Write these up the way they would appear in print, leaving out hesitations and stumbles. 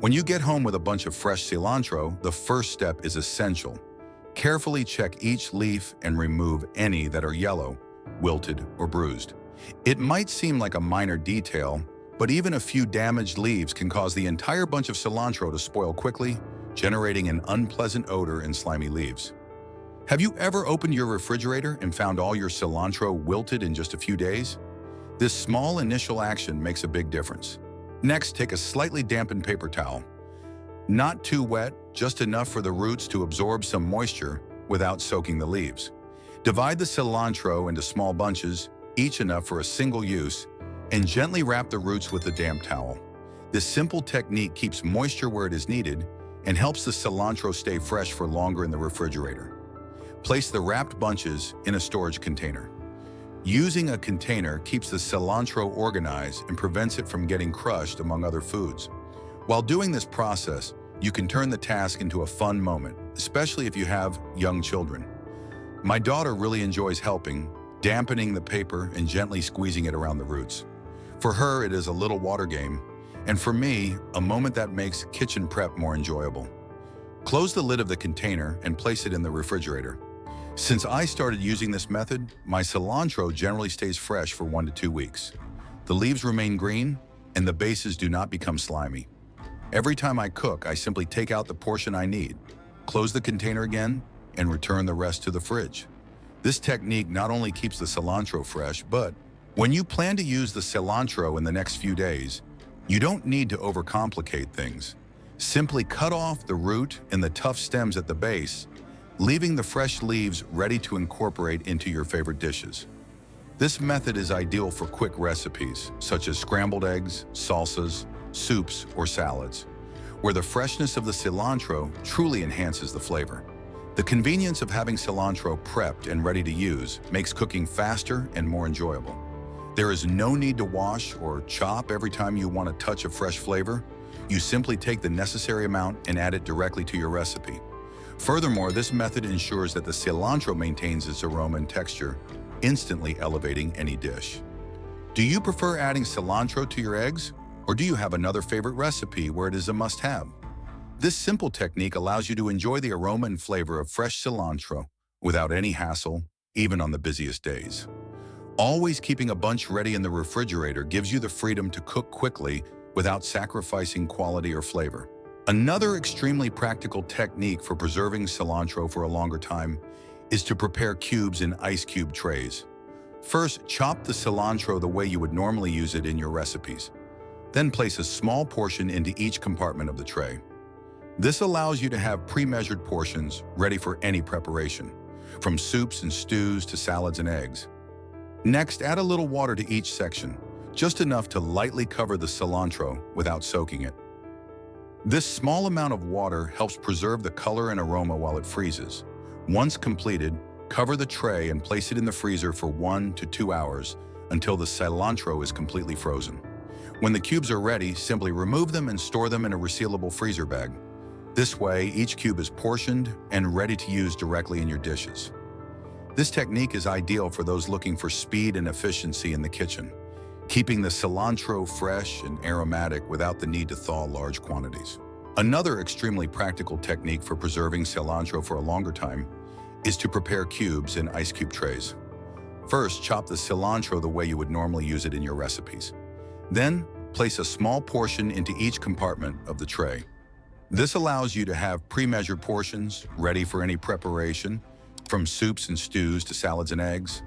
When you get home with a bunch of fresh cilantro, the first step is essential. Carefully check each leaf and remove any that are yellow, wilted, or bruised. It might seem like a minor detail, but even a few damaged leaves can cause the entire bunch of cilantro to spoil quickly, generating an unpleasant odor and slimy leaves. Have you ever opened your refrigerator and found all your cilantro wilted in just a few days? This small initial action makes a big difference. Next, take a slightly dampened paper towel. Not too wet, just enough for the roots to absorb some moisture without soaking the leaves. Divide the cilantro into small bunches, each enough for a single use, and gently wrap the roots with the damp towel. This simple technique keeps moisture where it is needed and helps the cilantro stay fresh for longer in the refrigerator. Place the wrapped bunches in a storage container. Using a container keeps the cilantro organized and prevents it from getting crushed among other foods. While doing this process, you can turn the task into a fun moment, especially if you have young children. My daughter really enjoys helping, dampening the paper and gently squeezing it around the roots. For her, it is a little water game, and for me, a moment that makes kitchen prep more enjoyable. Close the lid of the container and place it in the refrigerator. Since I started using this method, my cilantro generally stays fresh for 1 to 2 weeks. The leaves remain green, and the bases do not become slimy. Every time I cook, I simply take out the portion I need, close the container again, and return the rest to the fridge. This technique not only keeps the cilantro fresh, but when you plan to use the cilantro in the next few days, you don't need to overcomplicate things. Simply cut off the root and the tough stems at the base, leaving the fresh leaves ready to incorporate into your favorite dishes. This method is ideal for quick recipes, such as scrambled eggs, salsas, soups, or salads, where the freshness of the cilantro truly enhances the flavor. The convenience of having cilantro prepped and ready to use makes cooking faster and more enjoyable. There is no need to wash or chop every time you want a touch of fresh flavor. You simply take the necessary amount and add it directly to your recipe. Furthermore, this method ensures that the cilantro maintains its aroma and texture, instantly elevating any dish. Do you prefer adding cilantro to your eggs, or do you have another favorite recipe where it is a must-have? This simple technique allows you to enjoy the aroma and flavor of fresh cilantro without any hassle, even on the busiest days. Always keeping a bunch ready in the refrigerator gives you the freedom to cook quickly without sacrificing quality or flavor. Another extremely practical technique for preserving cilantro for a longer time is to prepare cubes in ice cube trays. First, chop the cilantro the way you would normally use it in your recipes. Then place a small portion into each compartment of the tray. This allows you to have pre-measured portions ready for any preparation, from soups and stews to salads and eggs. Next, add a little water to each section, just enough to lightly cover the cilantro without soaking it. This small amount of water helps preserve the color and aroma while it freezes. Once completed, cover the tray and place it in the freezer for 1 to 2 hours until the cilantro is completely frozen. When the cubes are ready, simply remove them and store them in a resealable freezer bag. This way, each cube is portioned and ready to use directly in your dishes. This technique is ideal for those looking for speed and efficiency in the kitchen, keeping the cilantro fresh and aromatic without the need to thaw large quantities. Another extremely practical technique for preserving cilantro for a longer time is to prepare cubes in ice cube trays. First, chop the cilantro the way you would normally use it in your recipes. Then, place a small portion into each compartment of the tray. This allows you to have pre-measured portions ready for any preparation, from soups and stews to salads and eggs.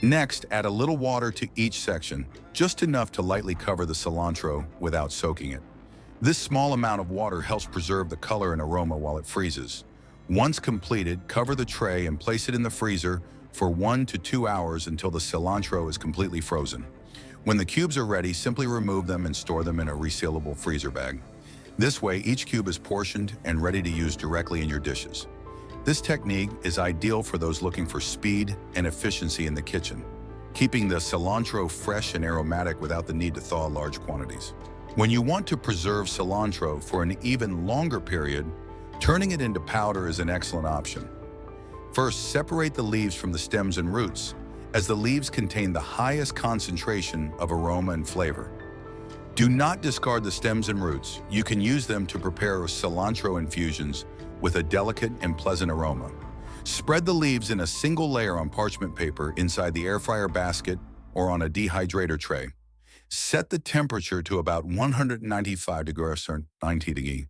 Next, add a little water to each section, just enough to lightly cover the cilantro without soaking it. This small amount of water helps preserve the color and aroma while it freezes. Once completed, cover the tray and place it in the freezer for 1 to 2 hours until the cilantro is completely frozen. When the cubes are ready, simply remove them and store them in a resealable freezer bag. This way, each cube is portioned and ready to use directly in your dishes. This technique is ideal for those looking for speed and efficiency in the kitchen, keeping the cilantro fresh and aromatic without the need to thaw large quantities. When you want to preserve cilantro for an even longer period, turning it into powder is an excellent option. First, separate the leaves from the stems and roots, as the leaves contain the highest concentration of aroma and flavor. Do not discard the stems and roots. You can use them to prepare cilantro infusions with a delicate and pleasant aroma. Spread the leaves in a single layer on parchment paper inside the air fryer basket or on a dehydrator tray. Set the temperature to about 195 degrees or 90 degrees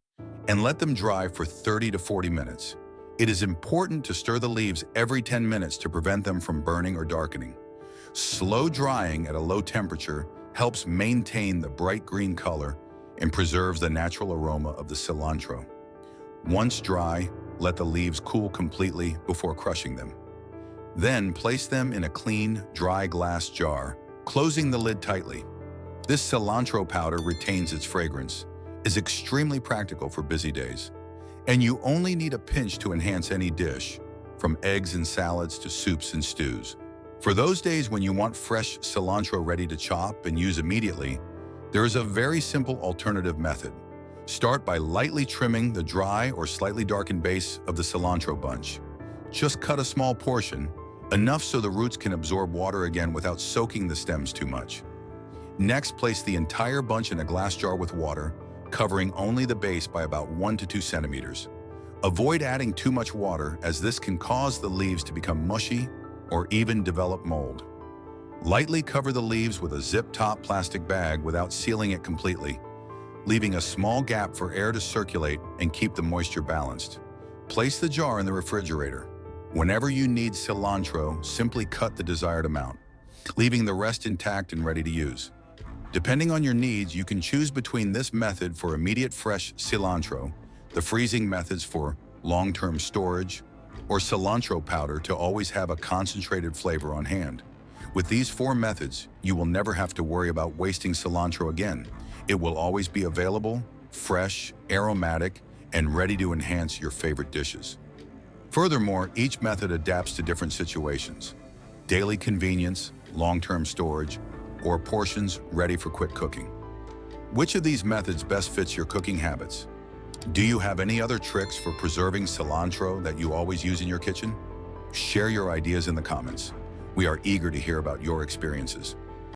and let them dry for 30 to 40 minutes. It is important to stir the leaves every 10 minutes to prevent them from burning or darkening. Slow drying at a low temperature helps maintain the bright green color and preserves the natural aroma of the cilantro. Once dry, let the leaves cool completely before crushing them. Then place them in a clean, dry glass jar, closing the lid tightly. This cilantro powder retains its fragrance, is extremely practical for busy days, and you only need a pinch to enhance any dish, from eggs and salads to soups and stews. For those days when you want fresh cilantro ready to chop and use immediately, there is a very simple alternative method. Start by lightly trimming the dry or slightly darkened base of the cilantro bunch. Just cut a small portion, enough so the roots can absorb water again without soaking the stems too much. Next, place the entire bunch in a glass jar with water, covering only the base by about 1 to 2 centimeters. Avoid adding too much water, as this can cause the leaves to become mushy or even develop mold. Lightly cover the leaves with a zip-top plastic bag without sealing it completely, leaving a small gap for air to circulate and keep the moisture balanced. Place the jar in the refrigerator. Whenever you need cilantro, simply cut the desired amount, leaving the rest intact and ready to use. Depending on your needs, you can choose between this method for immediate fresh cilantro, the freezing methods for long-term storage, or cilantro powder to always have a concentrated flavor on hand. With these 4 methods, you will never have to worry about wasting cilantro again. It will always be available, fresh, aromatic, and ready to enhance your favorite dishes. Furthermore, each method adapts to different situations: daily convenience, long-term storage, or portions ready for quick cooking. Which of these methods best fits your cooking habits? Do you have any other tricks for preserving cilantro that you always use in your kitchen? Share your ideas in the comments. We are eager to hear about your experiences.